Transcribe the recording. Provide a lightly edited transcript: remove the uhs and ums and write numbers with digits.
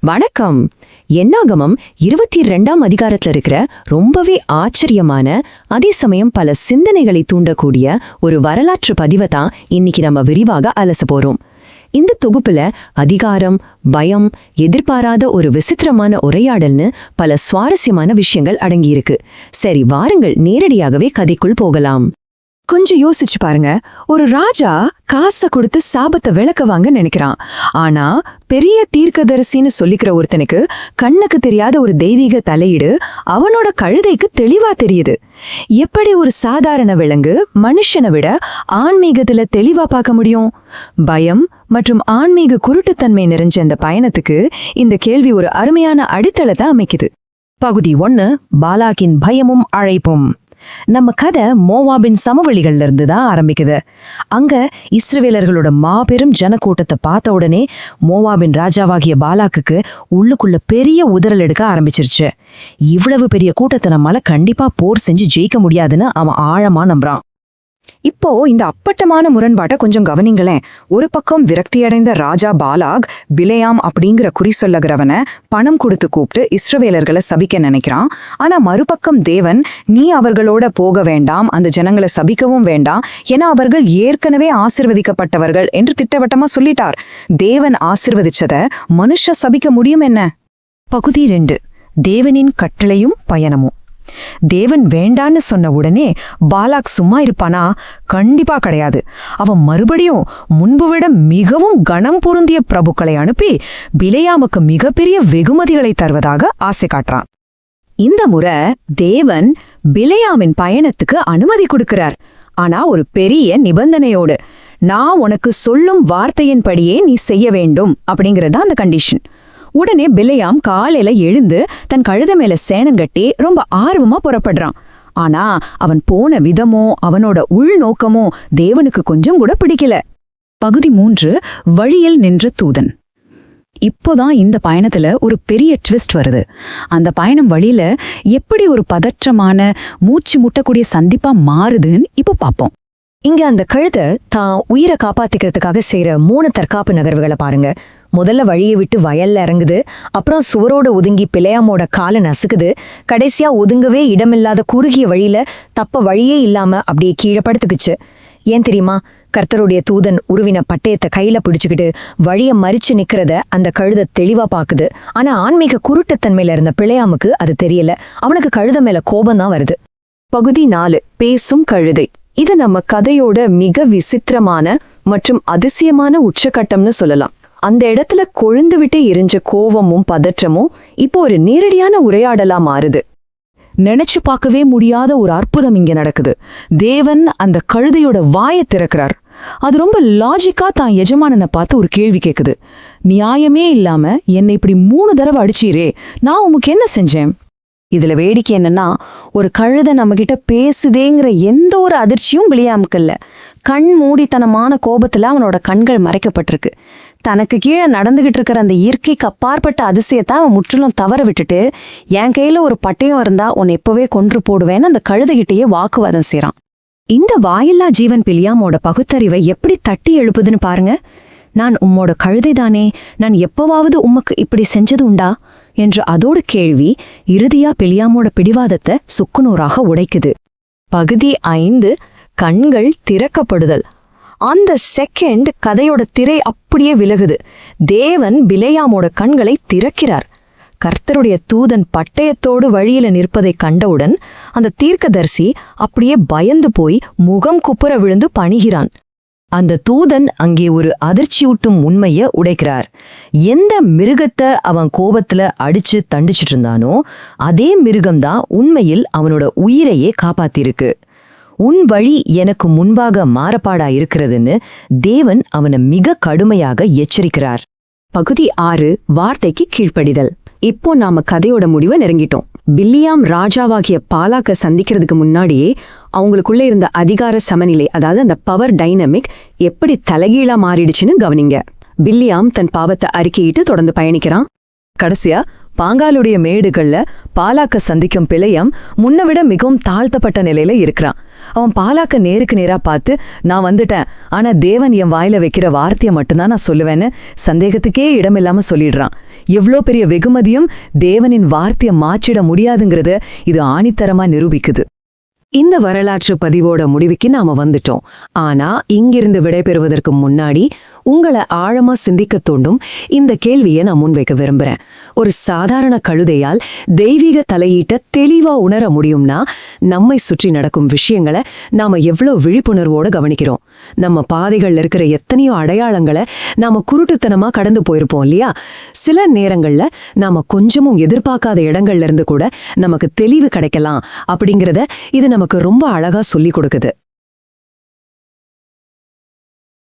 வணக்கம். என்னாகமம் 22ஆம் அதிகாரத்துல இருக்கிற ரொம்பவே ஆச்சரியமான, அதே சமயம் பல சிந்தனைகளை தூண்டக்கூடிய ஒரு வரலாற்று பதிவை தான் இன்னைக்கு நம்ம விரிவாக அலச போறோம். இந்த தொகுப்புல அதிகாரம், பயம், எதிர்பாராத ஒரு விசித்திரமான உரையாடல்னு பல சுவாரஸ்யமான விஷயங்கள் அடங்கியிருக்கு. சரி, வாருங்கள் நேரடியாகவே கதைக்குள் போகலாம். கொஞ்சம் யோசிச்சு பாருங்க. ஒரு ராஜா காசை கொடுத்து சாபத்தை விளக்க வாங்க நினைக்கிறான். ஆனா பெரிய தீர்க்கதரிசின்னு சொல்லிக்கிற ஒருத்தனுக்கு கண்ணுக்கு தெரியாத ஒரு தெய்வீக தலையீடு அவனோட கழுதைக்கு தெளிவா தெரியுது. எப்படி ஒரு சாதாரண விலங்கு மனுஷனை விட ஆன்மீகத்துல தெளிவா பார்க்க முடியும்? பயம் மற்றும் ஆன்மீக குருட்டுத்தன்மை நிறைஞ்ச இந்த பயணத்துக்கு இந்த கேள்வி ஒரு அருமையான அடித்தளத்தை அமைக்குது. பகுதி 1, பாலாக்கின் பயமும் அழைப்பும். நம்ம கதை மோவாபின் சமவெளிகள்ல இருந்து தான் ஆரம்பிக்குது. அங்க இஸ்ரவேலர்களோட மாபெரும் ஜனக்கூட்டத்தை பார்த்த உடனே மோவாபின் ராஜாவாகிய பாலாக்குக்கு உள்ளுக்குள்ள பெரிய உதறல் எடுக்க ஆரம்பிச்சிருச்சு. இவ்வளவு பெரிய கூட்டத்தை நம்மால கண்டிப்பா போர் செஞ்சு ஜெயிக்க முடியாதுன்னு அவன் ஆழமா நம்புறான். இப்போ இந்த அப்பட்டமான முரண்பாட்டை கொஞ்சம் கவனிங்களேன். ஒரு பக்கம் விரக்தியடைந்த ராஜா பாலாக் பிலேயாம் அப்படிங்கிற குறி சொல்லகிறவனை பணம் கொடுத்து கூப்பிட்டு இஸ்ரவேலர்களை சபிக்க நினைக்கிறான். ஆனா மறுபக்கம் தேவன், நீ அவர்களோட போக வேண்டாம், அந்த ஜனங்களை சபிக்கவும் வேண்டாம், ஏன்னா அவர்கள் ஏற்கனவே ஆசிர்வதிக்கப்பட்டவர்கள் என்று திட்டவட்டமா சொல்லிட்டார். தேவன் ஆசிர்வதிச்சத மனுஷ சபிக்க முடியும் என்ன? பகுதி 2, தேவனின் கட்டளையும் பயணமும். தேவன் வேண்டான்னு சொன்ன உடனே பாலாக் சும்மா இருப்பானா? கண்டிப்பா கிடையாது. அவன் மறுபடியும் முன்பு விட மிகவும் கனம் பொருந்திய பிரபுக்களை அனுப்பி பிலேயாமுக்கு மிகப்பெரிய வெகுமதிகளை தருவதாக ஆசை காட்டுறான். இந்த முறை தேவன் பிலேயாமின் பயணத்துக்கு அனுமதி கொடுக்கிறார். ஆனா ஒரு பெரிய நிபந்தனையோடு. நான் உனக்கு சொல்லும் வார்த்தையின்படியே நீ செய்ய வேண்டும் அப்படிங்கறது அந்த கண்டிஷன். உடனே பிலேயாம் காலையில எழுந்து தன் கழுத மேல சேனங்கட்டி ரொம்ப ஆர்வமா புறப்படுறான். ஆனா அவன் போன விதமோ அவனோட உள்நோக்கமோ தேவனுக்கு கொஞ்சம் கூட பிடிக்கல. பகுதி 3, வழியில் நின்ற தூதன். இப்போதான் இந்த பயணத்துல ஒரு பெரிய ட்விஸ்ட் வருது. அந்த பயணம் வழியில எப்படி ஒரு பதற்றமான, மூச்சு முட்டக்கூடிய சந்திப்பா மாறுதுன்னு இப்போ பாப்போம். இங்க அந்த கழுதை தான் உயிரை காப்பாத்திக்கிறதுக்காக செய்யற 3 தற்காப்பு நகர்வுகளை பாருங்க. முதல்ல வழியை விட்டு வயல்ல இறங்குது, அப்புறம் சுவரோட ஒதுங்கி பிலேயாமோட காலை நசுக்குது, கடைசியா ஒதுங்கவே இடமில்லாத குறுகிய வழியில தப்ப வழியே இல்லாம அப்படியே கீழே படுத்துக்குச்சு. ஏன் தெரியுமா? கர்த்தருடைய தூதன் உருவின பட்டயத்தை கையில பிடிச்சுக்கிட்டு வழியை மறிச்சு நிக்கிறத அந்த கழுதை தெளிவா பாக்குது. ஆனா ஆன்மீக குருட்டுத்தன்மையில இருந்த பிலேயாமுக்கு அது தெரியல. அவனுக்கு கழுத மேல கோபம்தான் வருது. பகுதி 4, பேசும் கழுதை. இது நம்ம கதையோட மிக விசித்திரமான மற்றும் அதிசயமான உச்சகட்டம்னு சொல்லலாம். அந்த இடத்துல கொழுந்து விட்டு எரிஞ்ச கோவமும் பதற்றமும் இப்போ ஒரு நேரடியான உரையாடலா மாறுது. நினைச்சு பார்க்கவே முடியாத ஒரு அற்புதம் இங்க நடக்குது. தேவன் அந்த கழுதையோட வாயை திறக்கிறார். அது ரொம்ப லாஜிக்கா தான் எஜமானனை பார்த்து ஒரு கேள்வி கேக்குது. நியாயமே இல்லாம என்னை இப்படி 3 தடவை அடிச்சீரே, நான் உமக்கு என்ன செஞ்சேன்? இதுல வேடிக்கை என்னன்னா, ஒரு கழுதை நம்மகிட்ட பேசுதேங்கிற எந்த ஒரு அதிர்ச்சியும் பிலேயாமுக்கு இல்ல. கண் மூடித்தனமான கோபத்துல அவனோட கண்கள் மறைக்கப்பட்டிருக்கு. தனக்கு கீழே நடந்துகிட்டு இருக்கிற அந்த இயற்கைக்கு அப்பாற்பட்ட அதிசயத்தை அவன் முற்றிலும் தவற விட்டுட்டு, என் கையில ஒரு பட்டயம் இருந்தா உன்னை எப்பவே கொன்று போடுவேன்னு அந்த கழுதைகிட்டயே வாக்குவாதம் செய்றான். இந்த வாயில்லா ஜீவன் பிலேயாமோட பகுத்தறிவை எப்படி தட்டி எழுப்புதுன்னு பாருங்க. நான் உம்மோட கழுதைதானே, நான் எப்பவாவது உமக்கு இப்படி செஞ்சது உண்டா என்று அதோட கேள்வி இறுதியா பிலேயாமோட பிடிவாதத்தை சுக்குநூறாக உடைக்குது. பகுதி 5, கண்கள் திறக்கப்படுதல். அந்த செகண்ட் கதையோட திரை அப்படியே விலகுது. தேவன் பிலேயாமோட கண்களை திறக்கிறார். கர்த்தருடைய தூதன் பட்டயத்தோடு வழியில நிற்பதை கண்டவுடன் அந்த தீர்க்கதரிசி அப்படியே பயந்து போய் முகம் குப்புற விழுந்து பணிகிறான். அந்த தூதன் அங்கே ஒரு அதிர்ச்சியூட்டும் உண்மைய உடைக்கிறார். எந்த மிருகத்தை அவன் கோபத்துல அடிச்சு தண்டிச்சிட்டு இருந்தானோ அதே மிருகம்தான் உண்மையில் அவனோட உயிரையே காப்பாத்திருக்கு. உன் வழி எனக்கு முன்பாக மாறப்பாடா இருக்கிறதுன்னு தேவன் அவனை மிக கடுமையாக எச்சரிக்கிறார். பகுதி 6, வார்த்தைக்கு கீழ்ப்படிதல். இப்போ நாம கதையோட முடிவை நெருங்கிட்டோம். பிலேயாம் ராஜாவாகிய பாலாக்க சந்திக்கிறதுக்கு முன்னாடியே அவங்களுக்குள்ள இருந்த அதிகார சமநிலை, அதாவது அந்த பவர் டைனமிக் எப்படி தலைகீழா மாறிடுச்சுன்னு கவனிங்க. பிலேயாம் தன் பாவத்தை அறிக்கையிட்டு தொடர்ந்து பயணிக்கிறான். கடைசியா பாங்காலுடைய மேடுகள்ல பாலாக்க சந்திக்கும் பிழையம் முன்ன விட மிகவும் தாழ்த்தப்பட்ட நிலையில இருக்கிறான். அவன் பாலாக்க நேருக்கு நேரா பார்த்து, நான் வந்துட்டேன், ஆனா தேவன் என் வாயில வைக்கிற வார்த்தையை மட்டும்தான் நான் சொல்லுவேன்னு சந்தேகத்துக்கே இடமில்லாம சொல்லிடுறான். எவ்வளோ பெரிய வெகுமதியும் தேவனின் வார்த்தையை மாற்றிட முடியாதுங்கிறத இது ஆணித்தரமா நிரூபிக்குது. இந்த வரலாற்று பதிவோட முடிவுக்கு நாம வந்துட்டோம். ஆனா இங்கிருந்து விடைபெறுவதற்கு முன்னாடி உங்களை ஆழமா சிந்திக்க தூண்டும் இந்த கேள்வியை நான் முன்வைக்க விரும்புறேன். ஒரு சாதாரண கழுதையால் தெய்வீக தலையீட்ட தெளிவா உணர முடியும்னா நம்மை சுற்றி நடக்கும் விஷயங்களை நாம எவ்வளவு விழிப்புணர்வோட கவனிக்கிறோம். நம்ம பாதைகள்ல இருக்கிற எத்தனையோ அடையாளங்களை நாம குருட்டுத்தனமா கடந்து போயிருப்போம் இல்லையா? சில நேரங்கள்ல நாம கொஞ்சமும் எதிர்பார்க்காத இடங்கள்ல இருந்து கூட நமக்கு தெளிவு கிடைக்கலாம் அப்படிங்கறத இது நமக்கு ரொம்ப அழகா சொல்லி கொடுக்குது.